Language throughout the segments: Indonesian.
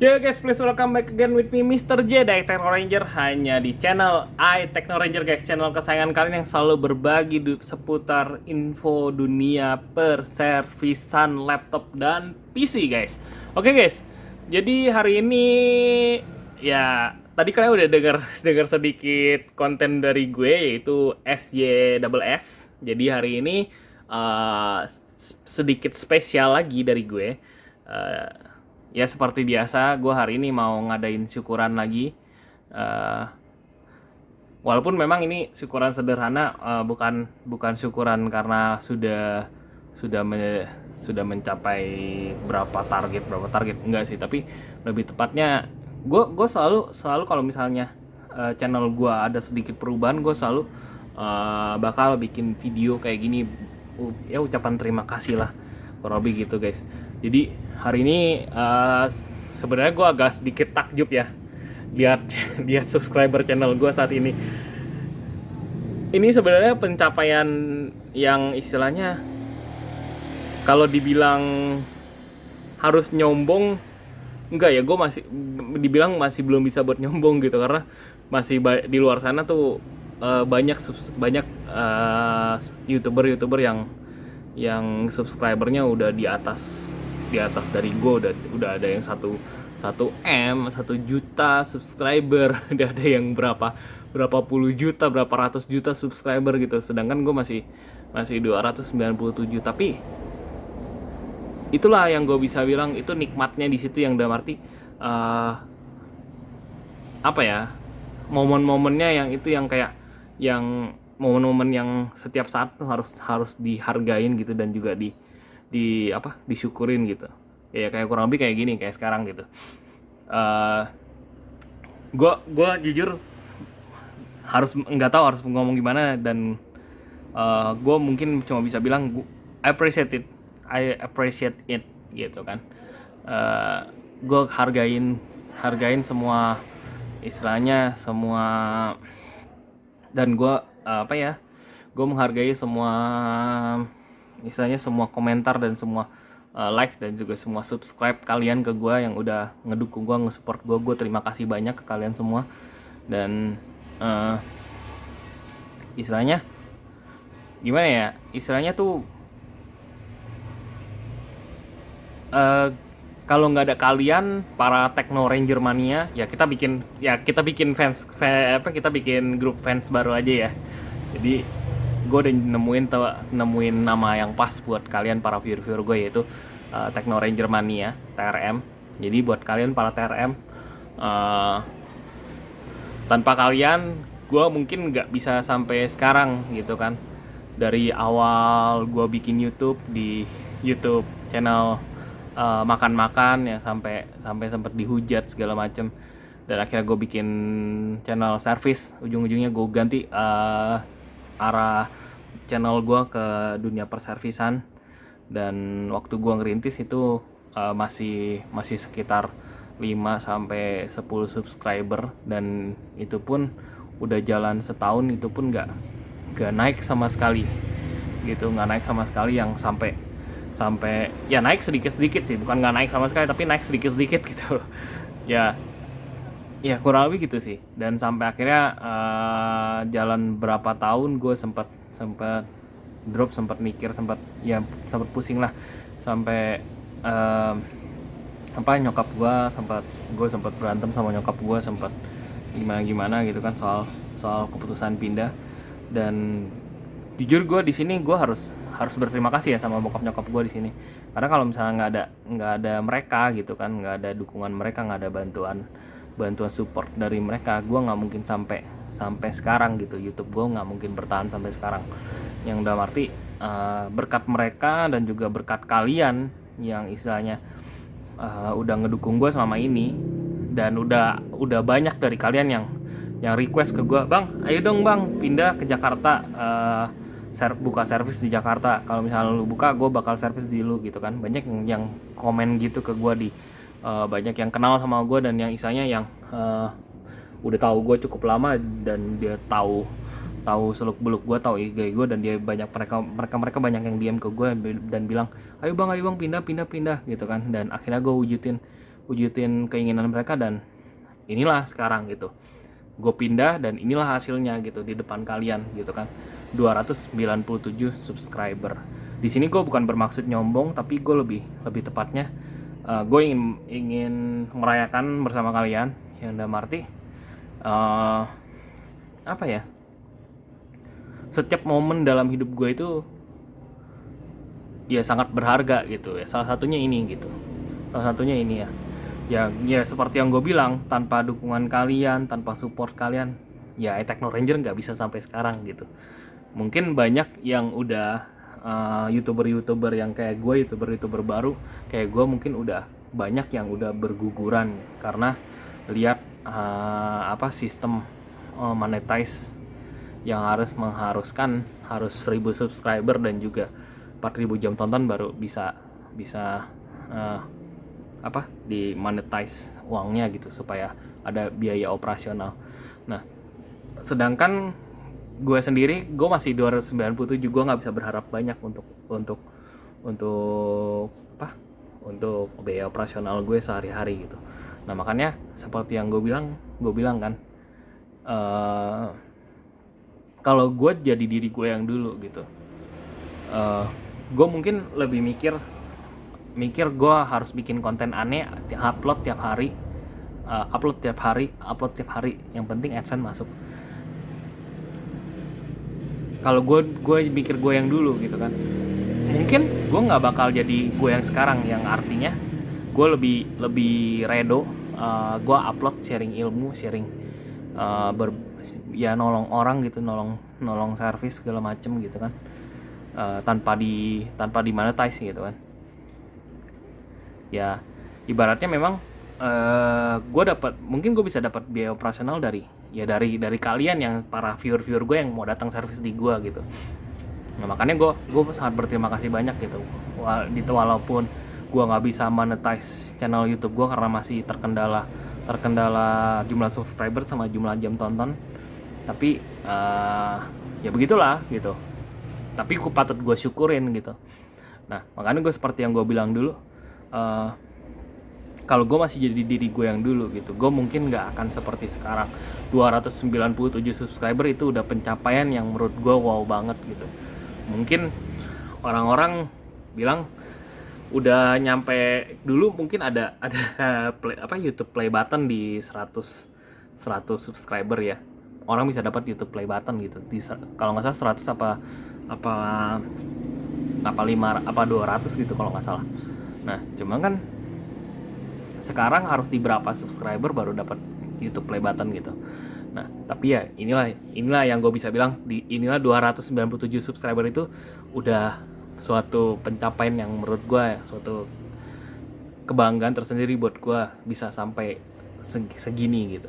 Yo guys, please welcome back again with me Mr. J dari Techno Ranger, hanya di channel Techno Ranger guys, channel kesayangan kalian yang selalu berbagi seputar info dunia perservisan laptop dan PC guys. Oke guys, jadi hari ini ya tadi kalian udah dengar sedikit konten dari gue yaitu SYSS. Jadi hari ini sedikit spesial lagi dari gue. Ya seperti biasa, gue hari ini mau ngadain syukuran lagi. Walaupun memang ini syukuran sederhana, bukan syukuran karena sudah mencapai berapa target enggak sih, tapi lebih tepatnya gue selalu kalau misalnya channel gue ada sedikit perubahan, gue selalu bakal bikin video kayak gini, ya ucapan terima kasih lah, kurang lebih gitu guys. Jadi hari ini sebenarnya gue agak sedikit takjub ya lihat subscriber channel gue saat ini. Ini sebenarnya pencapaian yang istilahnya kalau dibilang harus nyombong, enggak ya, gue masih dibilang masih belum bisa buat nyombong gitu, karena masih di luar sana tuh banyak youtuber yang subscribernya udah di atas dari gue, udah ada yang 1 juta subscriber, udah ada yang berapa puluh juta, berapa ratus juta subscriber gitu, sedangkan gue masih 297. Tapi itulah yang gue bisa bilang itu nikmatnya di situ, yang dalam arti apa ya, momen-momennya yang itu, yang kayak yang momen-momen yang setiap saat tuh harus dihargain gitu, dan juga disyukurin gitu ya, kayak kurang lebih kayak gini, kayak sekarang gitu. Gue jujur nggak tahu harus ngomong gimana, dan gue mungkin cuma bisa bilang I appreciate it gitu kan. Gue hargain semua, istilahnya semua, dan gue gue menghargai semua, istilahnya semua komentar dan semua like dan juga semua subscribe kalian ke gue yang udah ngedukung gue, nge-support gue. Gue terima kasih banyak ke kalian semua. Dan istilahnya gimana ya, istilahnya tuh kalau nggak ada kalian para Techno Ranger mania, ya kita bikin kita bikin grup fans baru aja ya. Jadi gue udah nemuin nama yang pas buat kalian para viewer gue, yaitu Techno Ranger Mania TRM. Jadi buat kalian para TRM, tanpa kalian gue mungkin nggak bisa sampai sekarang gitu kan. Dari awal gue bikin YouTube, di YouTube channel makan-makan yang sampai sempat dihujat segala macem, dan akhirnya gue bikin channel service. Ujung-ujungnya gue ganti arah channel gue ke dunia perservisan, dan waktu gue ngerintis itu masih sekitar 5-10 subscriber, dan itu pun udah jalan setahun, itu pun nggak naik sama sekali gitu, nggak naik sama sekali, yang sampai ya naik sedikit sih, bukan nggak naik sama sekali, tapi naik sedikit gitu ya kurang lebih gitu sih. Dan sampai akhirnya jalan berapa tahun, gue sempat drop, sempat mikir, sempat pusing lah, sampai nyokap gue sempat berantem sama nyokap gue, sempat gimana gitu kan, soal keputusan pindah. Dan jujur gue di sini gue harus berterima kasih ya sama bokap nyokap gue di sini, karena kalau misalnya nggak ada mereka gitu kan, nggak ada dukungan mereka, nggak ada bantuan support dari mereka, gue nggak mungkin sampai sekarang gitu. YouTube gue nggak mungkin bertahan sampai sekarang. Yang dalam arti berkat mereka dan juga berkat kalian yang istilahnya udah ngedukung gue selama ini, dan udah banyak dari kalian yang request ke gue, bang ayo dong bang pindah ke Jakarta, buka servis di Jakarta, kalau misalnya lu buka gue bakal servis di lu gitu kan. Banyak yang komen gitu ke gue, banyak yang kenal sama gue, dan yang istilahnya yang udah tahu gue cukup lama, dan dia tahu seluk beluk gue, tahu IG gue, dan dia mereka banyak yang DM ke gue dan bilang ayo bang pindah gitu kan. Dan akhirnya gue wujudin keinginan mereka, dan inilah sekarang gitu. Gue pindah dan inilah hasilnya gitu di depan kalian gitu kan. 297 subscriber. Di sini gue bukan bermaksud nyombong, tapi gue lebih tepatnya gue ingin merayakan bersama kalian yang dalam arti apa ya? Setiap momen dalam hidup gue itu ya sangat berharga gitu ya. Salah satunya ini gitu. Salah satunya ini ya. Ya seperti yang gue bilang, tanpa dukungan kalian, tanpa support kalian, ya Techno Ranger nggak bisa sampai sekarang gitu. Mungkin banyak yang udah youtuber yang kayak gue, youtuber baru kayak gue, mungkin udah banyak yang udah berguguran karena lihat sistem monetize yang mengharuskan harus 1000 subscriber dan juga 4000 jam tonton baru bisa di monetize uangnya gitu, supaya ada biaya operasional. Nah, sedangkan gue sendiri, gue masih 297, gue nggak bisa berharap banyak untuk biaya operasional gue sehari-hari gitu. Nah, makanya seperti yang gue bilang kan, kalau gue jadi diri gue yang dulu gitu, gue mungkin lebih mikir gue harus bikin konten aneh, upload tiap hari, yang penting AdSense masuk. Kalau gue mikir gue yang dulu gitu kan, mungkin gue nggak bakal jadi gue yang sekarang, yang artinya gue lebih redo, gue upload sharing ilmu, sharing nolong orang gitu, nolong service segala macem gitu kan, tanpa di monetize gitu kan. Ya ibaratnya memang mungkin gue bisa dapat biaya operasional dari kalian yang para viewer gue yang mau datang service di gue gitu. Nah, makanya gue sangat berterima kasih banyak gitu. Walaupun gue nggak bisa monetize channel YouTube gue karena masih terkendala jumlah subscriber sama jumlah jam tonton, tapi ya begitulah gitu. Tapi patut gue syukurin gitu. Nah, makanya gue seperti yang gue bilang dulu, kalau gue masih jadi diri gue yang dulu gitu, gue mungkin nggak akan seperti sekarang. 297 subscriber itu udah pencapaian yang menurut gue wow banget gitu. Mungkin orang-orang bilang udah nyampe, dulu mungkin ada YouTube play button di 100 subscriber ya. Orang bisa dapat YouTube play button gitu. Kalau nggak salah 100 apa 200 gitu kalau nggak salah. Nah, cuma kan sekarang harus di berapa subscriber baru dapat YouTube play button gitu. Nah, tapi ya inilah yang gue bisa bilang, inilah 297 subscriber itu udah suatu pencapaian yang menurut gue suatu kebanggaan tersendiri buat gue, bisa sampai segini gitu.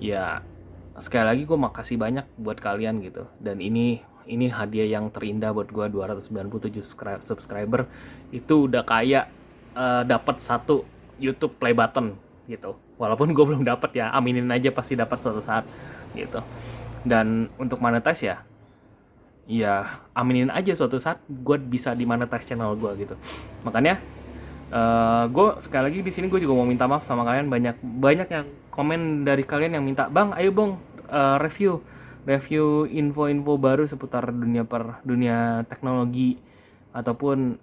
Ya sekali lagi gue makasih banyak buat kalian gitu, dan ini hadiah yang terindah buat gue. 297 subscriber itu udah kayak dapat satu YouTube play button gitu. Walaupun gue belum dapat ya, aminin aja pasti dapat suatu saat gitu. Dan untuk monetize ya aminin aja suatu saat gue bisa di monetize channel gue gitu. Makanya gue sekali lagi di sini gue juga mau minta maaf sama kalian. Banyak yang komen dari kalian yang minta, "Bang, ayo bang, review info-info baru seputar dunia teknologi, ataupun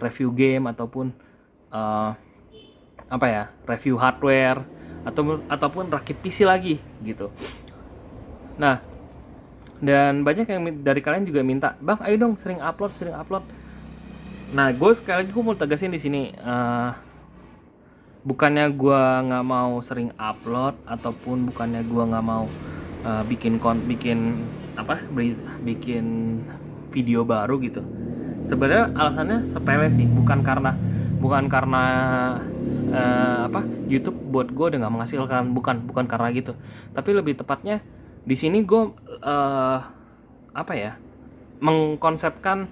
review game, ataupun review hardware, ataupun rakit PC lagi gitu." Nah, dan banyak yang dari kalian juga minta, "Bang, ayo dong sering upload." Nah, gue sekali lagi gue mau tegasin di sini, bukannya gue nggak mau sering upload, ataupun bukannya gue nggak mau bikin video baru gitu. Sebenarnya alasannya sepele sih, bukan karena YouTube buat gue udah nggak menghasilkan, bukan karena gitu. Tapi lebih tepatnya di sini gue mengkonsepkan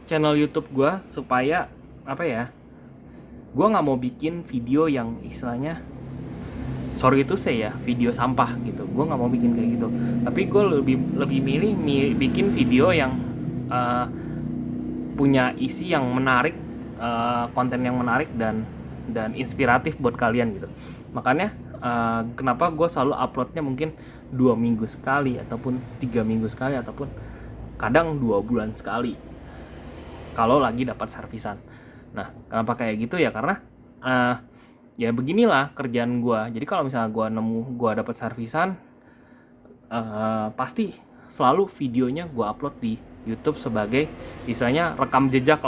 channel YouTube gue supaya gue nggak mau bikin video yang istilahnya, sorry itu saya video sampah gitu. Gue nggak mau bikin kayak gitu, tapi gue lebih milih bikin video yang punya isi yang menarik, konten yang menarik, dan dan inspiratif buat kalian gitu. Makanya kenapa gue selalu uploadnya mungkin 2 minggu sekali ataupun 3 minggu sekali ataupun kadang 2 bulan sekali kalau lagi dapat servisan. Nah, kenapa kayak gitu ya, karena ya beginilah kerjaan gue. Jadi kalau misalnya gue dapat servisan, pasti selalu videonya gue upload di YouTube sebagai istilahnya rekam jejak.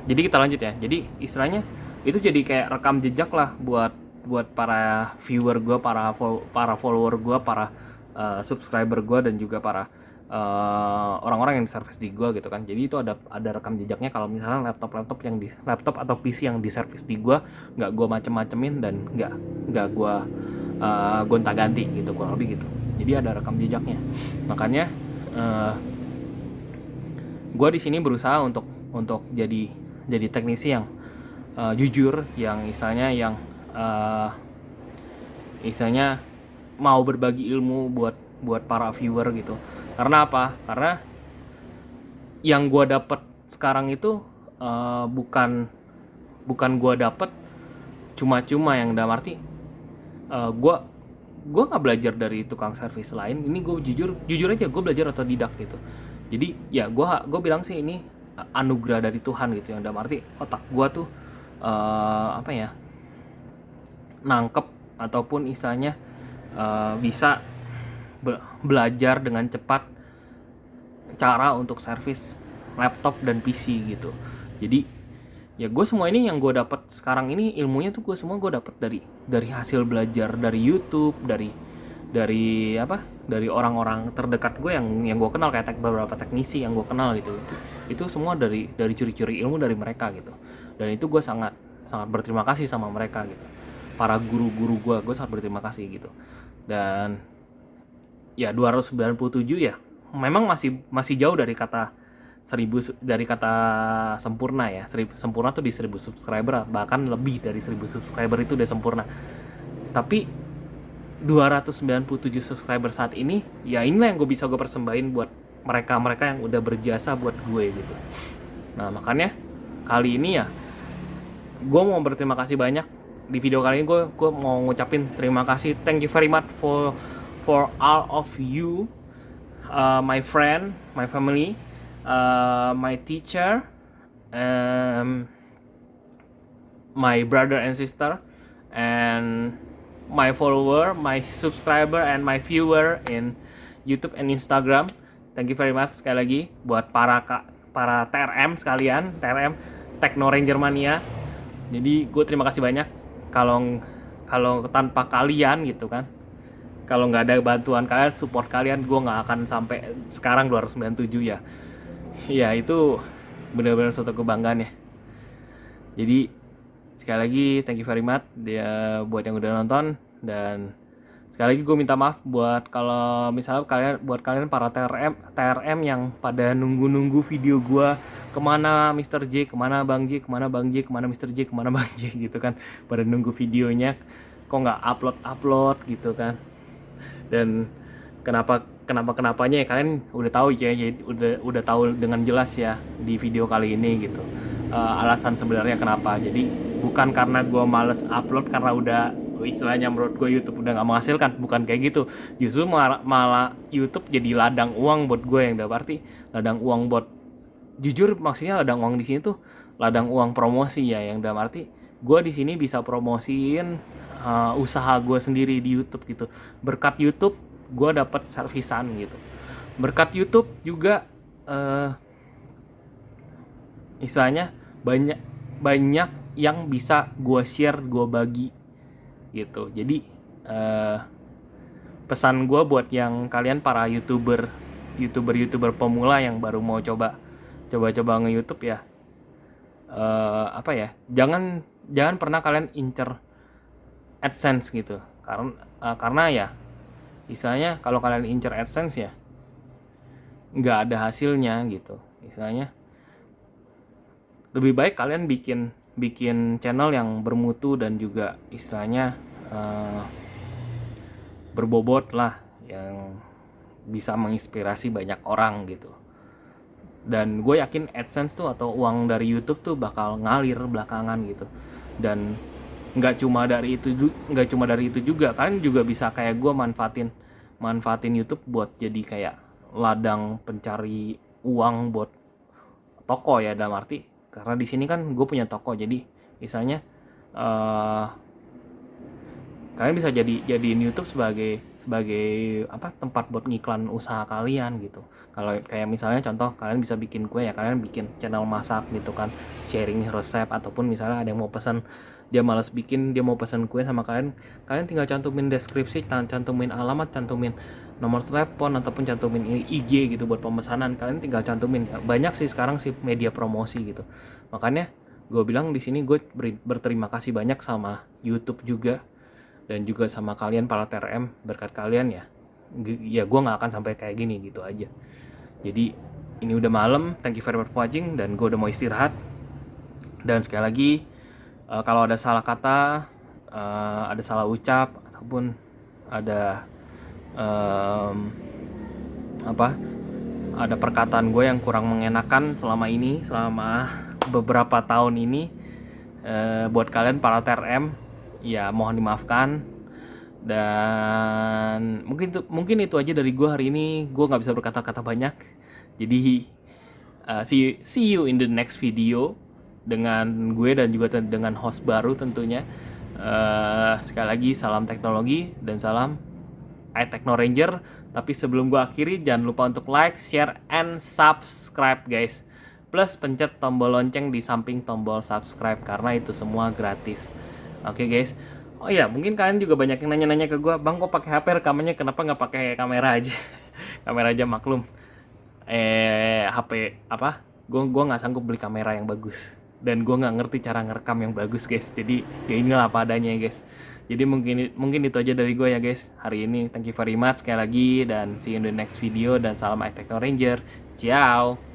Jadi kita lanjut ya. Jadi istilahnya itu jadi kayak rekam jejak lah buat para viewer gue, para follower gue, para subscriber gue, dan juga para orang-orang yang diservis di gue gitu kan. Jadi itu ada rekam jejaknya kalau misalnya laptop atau PC yang diservis di gue nggak gue macem-macemin dan nggak gue gonta-ganti gitu, kurang lebih gitu. Jadi ada rekam jejaknya. Makanya gue di sini berusaha untuk jadi teknisi yang jujur, yang istilahnya mau berbagi ilmu buat para viewer gitu. Karena apa? Karena yang gue dapet sekarang itu bukan gue dapet cuma-cuma, yang dalam arti gue nggak belajar dari tukang servis lain. Ini gue jujur aja, gue belajar otodidak gitu. Jadi ya gue bilang sih ini anugerah dari Tuhan gitu, yang dalam arti otak gue tuh nangkep ataupun istilahnya bisa belajar dengan cepat cara untuk servis laptop dan PC gitu. Jadi ya gue semua ini yang gue dapat sekarang ini, ilmunya tuh gue dapat dari hasil belajar dari YouTube, dari orang-orang terdekat gue yang gue kenal, kayak beberapa teknisi yang gue kenal gitu. Itu semua dari curi-curi ilmu dari mereka gitu. Dan itu gue sangat berterima kasih sama mereka gitu. Para guru-guru gue sangat berterima kasih gitu. Dan ya 297 ya memang masih jauh dari kata 1000, dari kata sempurna ya. Sempurna tuh di 1000 subscriber, bahkan lebih dari 1000 subscriber itu udah sempurna. Tapi 297 subscriber saat ini, ya inilah yang gue persembahin buat mereka yang udah berjasa buat gue gitu. Nah makanya kali ini ya gue mau berterima kasih banyak. Di video kali ini gue mau ngucapin terima kasih, thank you very much for all of you, my friend, my family, my teacher, my brother and sister, and my follower, my subscriber, and my viewer in YouTube and Instagram. Thank you very much sekali lagi buat para TRM sekalian, TRM Techno Ranger Mania. Jadi gue terima kasih banyak. Kalau tanpa kalian gitu kan, kalau nggak ada bantuan kalian, support kalian, gue nggak akan sampai sekarang 297 ya. Ya itu benar-benar suatu kebanggaan ya. Jadi sekali lagi thank you very much buat yang udah nonton. Dan sekali lagi gue minta maaf kalau misalnya kalian para TRM yang pada nunggu video gue, kemana Mr. J, kemana Bang J, kemana Mr. J, kemana Bang J gitu kan, pada nunggu videonya kok nggak upload gitu kan. Dan kenapanya ya kalian udah tahu ya, udah tahu dengan jelas ya di video kali ini gitu. Alasan sebenarnya kenapa. Jadi bukan karena gue males upload, karena udah istilahnya menurut gue YouTube udah nggak menghasilkan, bukan kayak gitu. Justru malah YouTube jadi ladang uang buat gue, yang udah arti ladang uang buat, jujur maksudnya ladang uang di sini tuh ladang uang promosi ya, yang dalam arti gue di sini bisa promosiin usaha gue sendiri di YouTube gitu. Berkat YouTube gue dapat servisan gitu. Berkat YouTube juga istilahnya banyak yang bisa gue share, gue bagi gitu. Jadi pesan gue buat yang kalian para youtuber pemula yang baru mau coba nge-YouTube ya, jangan pernah kalian incer AdSense gitu. Karena ya istilahnya kalau kalian incer AdSense ya nggak ada hasilnya gitu. Istilahnya lebih baik kalian bikin channel yang bermutu dan juga istilahnya berbobot lah, yang bisa menginspirasi banyak orang gitu. Dan gue yakin AdSense tuh atau uang dari YouTube tuh bakal ngalir belakangan gitu. Dan nggak cuma dari itu juga, kalian juga bisa kayak gue manfaatin YouTube buat jadi kayak ladang pencari uang buat toko ya, dalam arti karena di sini kan gue punya toko, jadi misalnya eh kalian bisa jadiin YouTube sebagai sebagai apa, tempat buat ngiklan usaha kalian gitu. Kalau kayak misalnya contoh, kalian bisa bikin kue ya, kalian bikin channel masak gitu kan, sharing resep, ataupun misalnya ada yang mau pesan, dia malas bikin, dia mau pesan kue sama kalian, kalian tinggal cantumin deskripsi, cantumin alamat, cantumin nomor telepon, ataupun cantumin IG gitu buat pemesanan. Kalian tinggal cantumin. Banyak sih sekarang sih media promosi gitu. Makanya gue bilang di sini gue berterima kasih banyak sama YouTube juga, dan juga sama kalian para TRM. Berkat kalian ya gue nggak akan sampai kayak gini gitu aja. Jadi ini udah malam, thank you very much for watching, dan gue udah mau istirahat. Dan sekali lagi, kalau ada salah kata, ada salah ucap, ataupun ada ada perkataan gue yang kurang mengenakan selama beberapa tahun ini, buat kalian para TRM, ya mohon dimaafkan. Dan mungkin itu aja dari gue hari ini. Gue nggak bisa berkata-kata banyak, jadi see you in the next video dengan gue dan juga dengan host baru tentunya. Sekali lagi salam teknologi dan salam iTechno Ranger. Tapi sebelum gue akhiri, jangan lupa untuk like, share, and subscribe guys. Plus pencet tombol lonceng di samping tombol subscribe, karena itu semua gratis. Oke guys. Oh iya, mungkin kalian juga banyak yang nanya-nanya ke gue, bang kok pakai HP rekamannya, kenapa nggak pakai kamera aja? Kamera aja maklum. HP apa? Gue nggak sanggup beli kamera yang bagus, dan gue nggak ngerti cara ngerekam yang bagus guys. Jadi ya inilah apa adanya guys. Jadi mungkin itu aja dari gue ya guys hari ini. Thank you very much sekali lagi, dan see you in the next video, dan salam iTechno Ranger. Ciao.